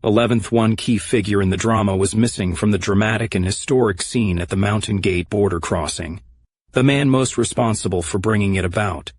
11th, one key figure in the drama was missing from the dramatic and historic scene at the Mountain Gate border crossing. The man most responsible for bringing it about.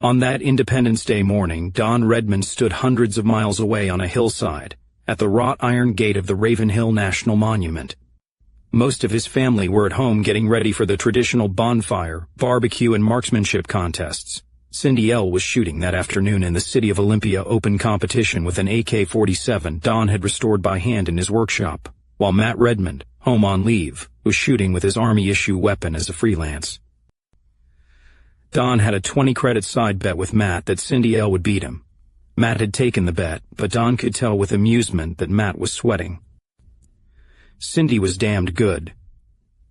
On that Independence Day morning, Don Redmond stood hundreds of miles away on a hillside, at the wrought iron gate of the Ravenhill National Monument. Most of his family were at home getting ready for the traditional bonfire, barbecue, and marksmanship contests. Cindy L. was shooting that afternoon in the City of Olympia open competition with an AK-47 Don had restored by hand in his workshop, while Matt Redmond, home on leave, was shooting with his Army-issue weapon as a freelance. Don had a 20-credit side bet with Matt that Cindy L. would beat him. Matt had taken the bet, but Don could tell with amusement that Matt was sweating. Cindy was damned good.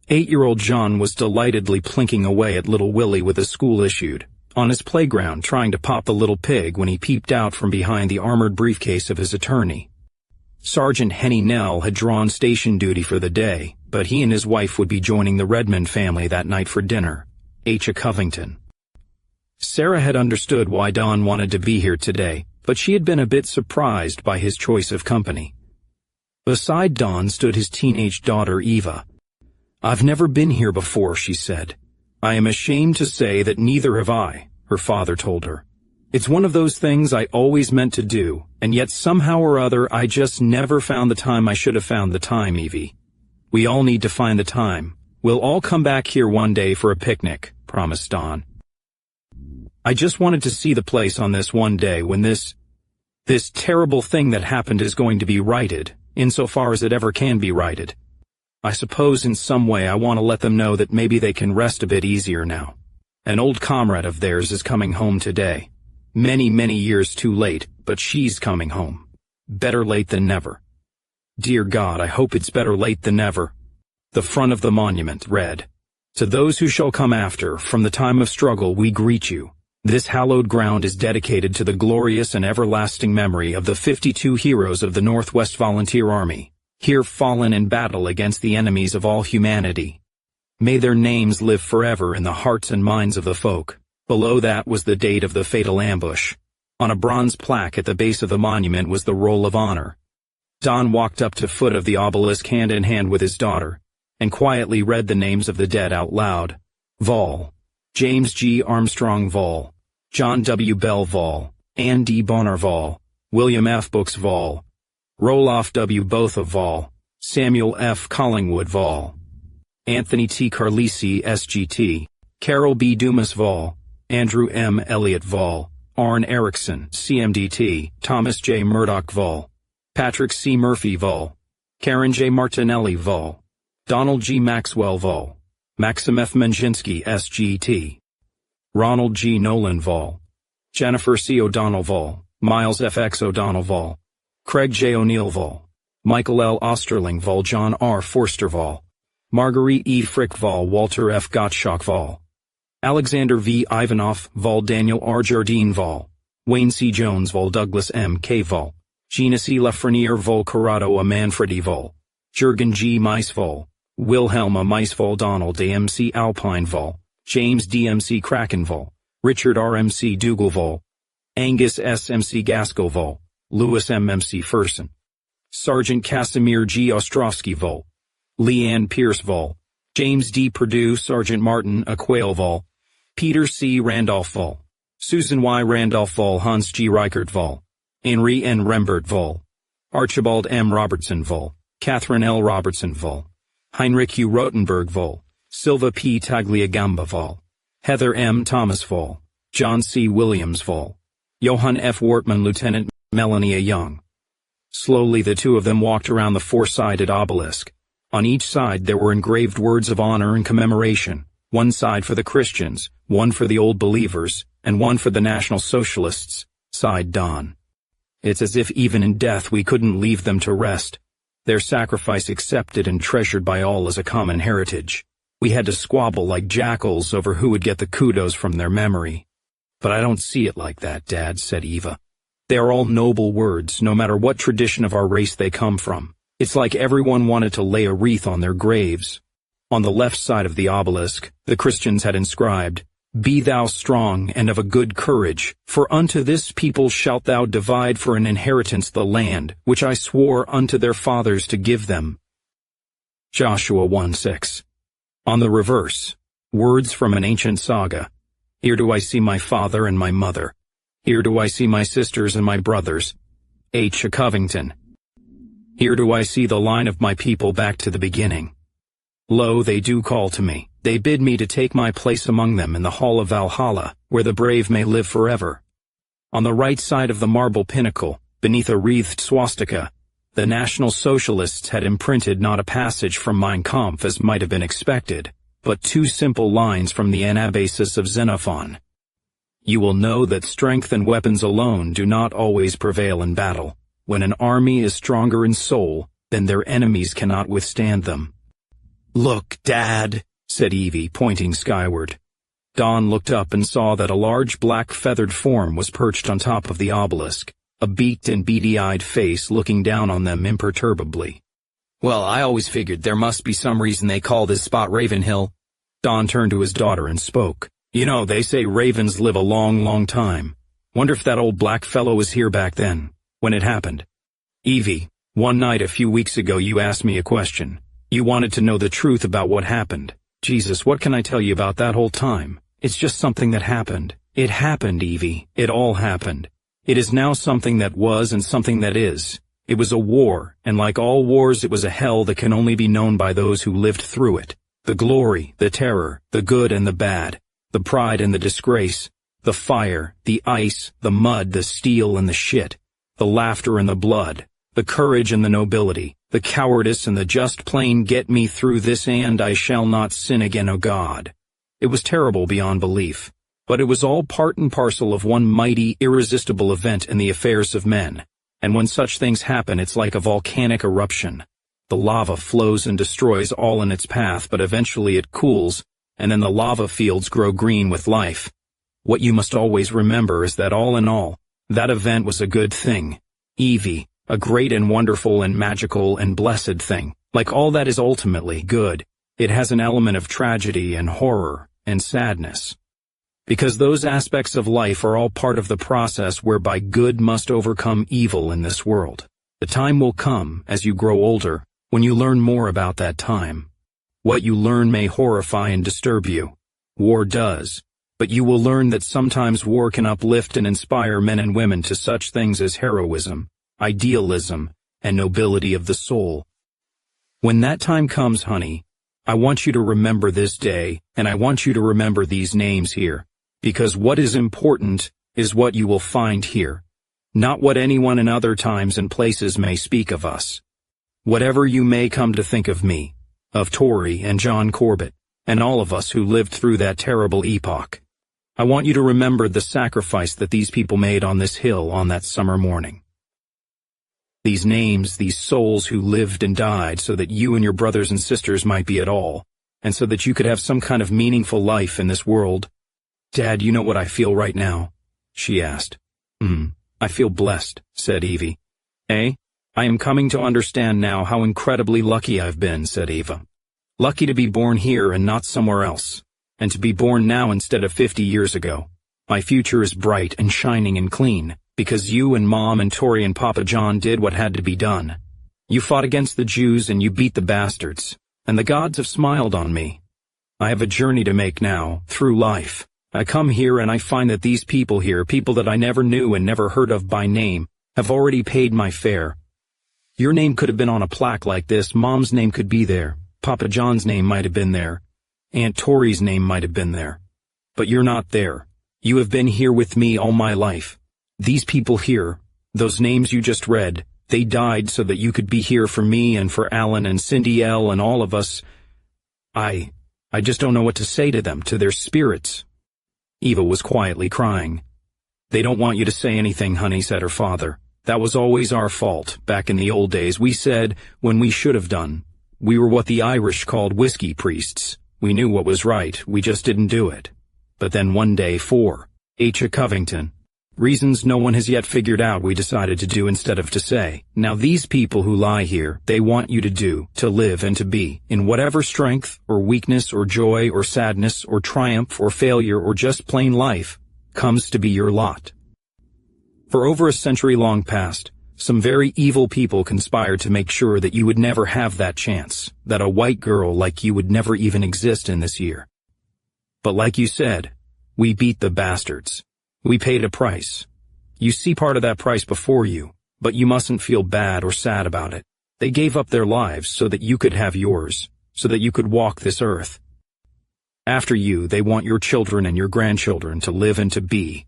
8-year-old John was delightedly plinking away at little Willie with a school-issued, on his playground trying to pop the little pig when he peeped out from behind the armored briefcase of his attorney. Sergeant Henny Nell had drawn station duty for the day, but he and his wife would be joining the Redmond family that night for dinner. H. A. Covington. Sarah had understood why Don wanted to be here today, but she had been a bit surprised by his choice of company. Beside Don stood his teenage daughter Eva. "I've never been here before," she said. "I am ashamed to say that neither have I," her father told her. "It's one of those things I always meant to do, and yet somehow or other I just never found the time I should have found the time, Evie. We all need to find the time. We'll all come back here one day for a picnic," promised Don. "I just wanted to see the place on this one day when this terrible thing that happened is going to be righted, insofar as it ever can be righted. I suppose in some way I want to let them know that maybe they can rest a bit easier now. An old comrade of theirs is coming home today. Many, many years too late, but she's coming home. Better late than never. Dear God, I hope it's better late than never." The front of the monument read, "To those who shall come after, from the time of struggle we greet you. This hallowed ground is dedicated to the glorious and everlasting memory of the 52 heroes of the Northwest Volunteer Army, here fallen in battle against the enemies of all humanity. May their names live forever in the hearts and minds of the folk." Below that was the date of the fatal ambush. On a bronze plaque at the base of the monument was the Roll of Honor. Don walked up to foot of the obelisk hand in hand with his daughter, and quietly read the names of the dead out loud. Vol. James G. Armstrong Vol. John W. Bell Vol. Ann D. Bonner Vol. William F. Books Vol. Roloff W. Botha Vol. Samuel F. Collingwood Vol. Anthony T. Carlisi SGT. Carol B. Dumas Vol. Andrew M. Elliott Vol. Arn Erickson CMDT. Thomas J. Murdoch Vol. Patrick C. Murphy Vol. Karen J. Martinelli Vol. Donald G. Maxwell Vol. Maxim F. Menjinsky SGT. Ronald G. Nolan Vol. Jennifer C. O'Donnell Vol. Miles F. X. O'Donnell Vol. Craig J. O'Neill Vol. Michael L. Osterling Vol. John R. Forster Vol. Marguerite E. Frick Vol. Walter F. Gottschalk Vol. Alexander V. Ivanov Vol. Daniel R. Jardine Vol. Wayne C. Jones Vol. Douglas M. K. Vol. Gina C. Lafreniere Vol. Corrado A. Manfredi Vol. Jurgen G. Meis Vol. Wilhelm A. Meis Vol. Donald A. M. C. Alpine Vol. James D. M. C. Kraken Vol. Richard R. M. C. Dougal Vol. Angus S. M. C. Gaskell Vol. Louis M. M. C. Ferson. Sergeant Casimir G. Ostrovsky Vol. Leanne Pierce Vol. James D. Perdue Sergeant Martin A. Quayle Vol. Peter C. Randolph Vol. Susan Y. Randolph Vol. Hans G. Reichert Vol. Henry N. Rembert Vol. Archibald M. Robertson Vol. Catherine L. Robertson Vol. Heinrich U. Rotenberg Vol. Silva P. Tagliagamba Vol. Heather M. Thomas Vol. John C. Williams Vol. Johann F. Wortman Lieutenant Melanie A. Young. Slowly the two of them walked around the four-sided obelisk. On each side there were engraved words of honor and commemoration, one side for the Christians, one for the Old Believers, and one for the National Socialists, sighed Don. It's as if even in death we couldn't leave them to rest. Their sacrifice accepted and treasured by all as a common heritage. We had to squabble like jackals over who would get the kudos from their memory. But I don't see it like that, Dad, said Eva. They are all noble words, no matter what tradition of our race they come from. It's like everyone wanted to lay a wreath on their graves. On the left side of the obelisk, the Christians had inscribed, Be thou strong and of a good courage, for unto this people shalt thou divide for an inheritance the land, which I swore unto their fathers to give them. Joshua 1:6. On the reverse, words from an ancient saga. Here do I see my father and my mother. Here do I see my sisters and my brothers. H. Covington. Here do I see the line of my people back to the beginning. Lo, they do call to me. They bid me to take my place among them in the hall of Valhalla, where the brave may live forever. On the right side of the marble pinnacle, beneath a wreathed swastika, the National Socialists had imprinted not a passage from Mein Kampf as might have been expected, but two simple lines from the Anabasis of Xenophon. You will know that strength and weapons alone do not always prevail in battle. When an army is stronger in soul, then their enemies cannot withstand them. Look, Dad, said Evie, pointing skyward. Don looked up and saw that a large black feathered form was perched on top of the obelisk, a beaked and beady-eyed face looking down on them imperturbably. Well, I always figured there must be some reason they call this spot Ravenhill. Don turned to his daughter and spoke. You know, they say ravens live a long, long time. Wonder if that old black fellow was here back then, when it happened. Evie, one night a few weeks ago you asked me a question. You wanted to know the truth about what happened. Jesus, what can I tell you about that whole time? It's just something that happened. It happened, Evie. It all happened. It is now something that was and something that is. It was a war, and like all wars it was a hell that can only be known by those who lived through it. The glory, the terror, the good and the bad, the pride and the disgrace, the fire, the ice, the mud, the steel and the shit, the laughter and the blood, the courage and the nobility, the cowardice and the just plain get me through this and I shall not sin again, O God. It was terrible beyond belief, but it was all part and parcel of one mighty, irresistible event in the affairs of men, and when such things happen it's like a volcanic eruption. The lava flows and destroys all in its path, but eventually it cools, and then the lava fields grow green with life. What you must always remember is that all in all, that event was a good thing. Evie, a great and wonderful and magical and blessed thing. Like all that is ultimately good, it has an element of tragedy and horror and sadness. Because those aspects of life are all part of the process whereby good must overcome evil in this world. The time will come, as you grow older, when you learn more about that time. What you learn may horrify and disturb you. War does. But you will learn that sometimes war can uplift and inspire men and women to such things as heroism, idealism, and nobility of the soul. When that time comes, honey, I want you to remember this day, and I want you to remember these names here, because what is important is what you will find here, not what anyone in other times and places may speak of us. Whatever you may come to think of me, of Tory and John Corbett, and all of us who lived through that terrible epoch, I want you to remember the sacrifice that these people made on this hill on that summer morning. These names, these souls who lived and died so that you and your brothers and sisters might be at all, and so that you could have some kind of meaningful life in this world. Dad, you know what I feel right now? She asked. I feel blessed, said Evie. I am coming to understand now how incredibly lucky I've been, said Eva. Lucky to be born here and not somewhere else, and to be born now instead of 50 years ago. My future is bright and shining and clean, because you and Mom and Tori and Papa John did what had to be done. You fought against the Jews and you beat the bastards, and the gods have smiled on me. I have a journey to make now, through life. I come here and I find that these people here, people that I never knew and never heard of by name, have already paid my fare. Your name could have been on a plaque like this, Mom's name could be there, Papa John's name might have been there, Aunt Tori's name might have been there. But you're not there. You have been here with me all my life. These people here, those names you just read, they died so that you could be here for me and for Alan and Cindy L and all of us. I just don't know what to say to them, to their spirits. Eva was quietly crying. They don't want you to say anything, honey, said her father. That was always our fault. Back in the old days, we said when we should have done. We were what the Irish called whiskey priests. We knew what was right, we just didn't do it. But then one day, H. Covington. Reasons no one has yet figured out we decided to do instead of to say. Now these people who lie here, they want you to do, to live and to be, in whatever strength, or weakness, or joy, or sadness, or triumph, or failure, or just plain life, comes to be your lot. For over a century long past, some very evil people conspired to make sure that you would never have that chance, that a white girl like you would never even exist in this year. But like you said, we beat the bastards. We paid a price. You see part of that price before you, but you mustn't feel bad or sad about it. They gave up their lives so that you could have yours, so that you could walk this earth. After you, they want your children and your grandchildren to live and to be.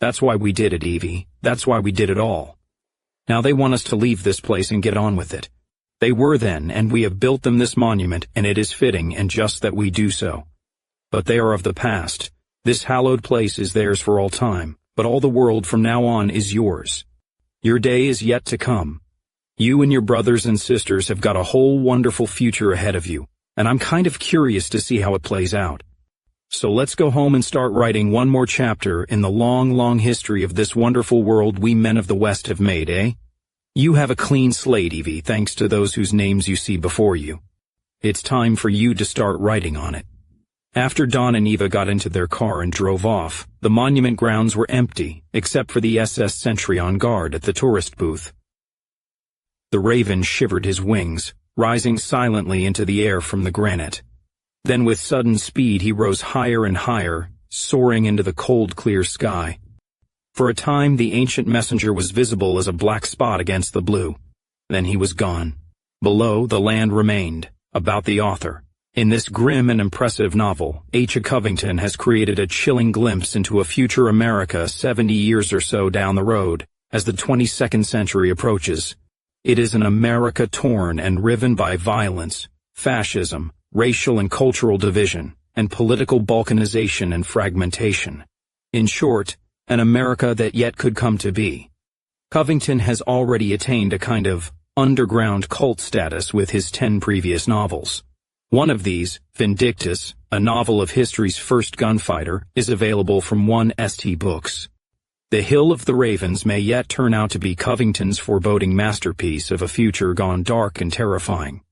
That's why we did it, Evie. That's why we did it all. Now they want us to leave this place and get on with it. They were then, and we have built them this monument, and it is fitting and just that we do so. But they are of the past. This hallowed place is theirs for all time, but all the world from now on is yours. Your day is yet to come. You and your brothers and sisters have got a whole wonderful future ahead of you, and I'm kind of curious to see how it plays out. So let's go home and start writing one more chapter in the long, long history of this wonderful world we men of the West have made, eh? You have a clean slate, Evie, thanks to those whose names you see before you. It's time for you to start writing on it. After Don and Eva got into their car and drove off, the monument grounds were empty, except for the SS sentry on guard at the tourist booth. The Raven shivered his wings, rising silently into the air from the granite. Then with sudden speed he rose higher and higher, soaring into the cold, clear sky. For a time the ancient messenger was visible as a black spot against the blue. Then he was gone. Below, the land remained. About the author. In this grim and impressive novel, H. Covington has created a chilling glimpse into a future America 70 years or so down the road, as the 22nd century approaches. It is an America torn and riven by violence, fascism, racial and cultural division, and political balkanization and fragmentation. In short, an America that yet could come to be. Covington has already attained a kind of underground cult status with his 10 previous novels. One of these, Vindictus, a novel of history's first gunfighter, is available from 1ST Books. The Hill of the Ravens may yet turn out to be Covington's foreboding masterpiece of a future gone dark and terrifying.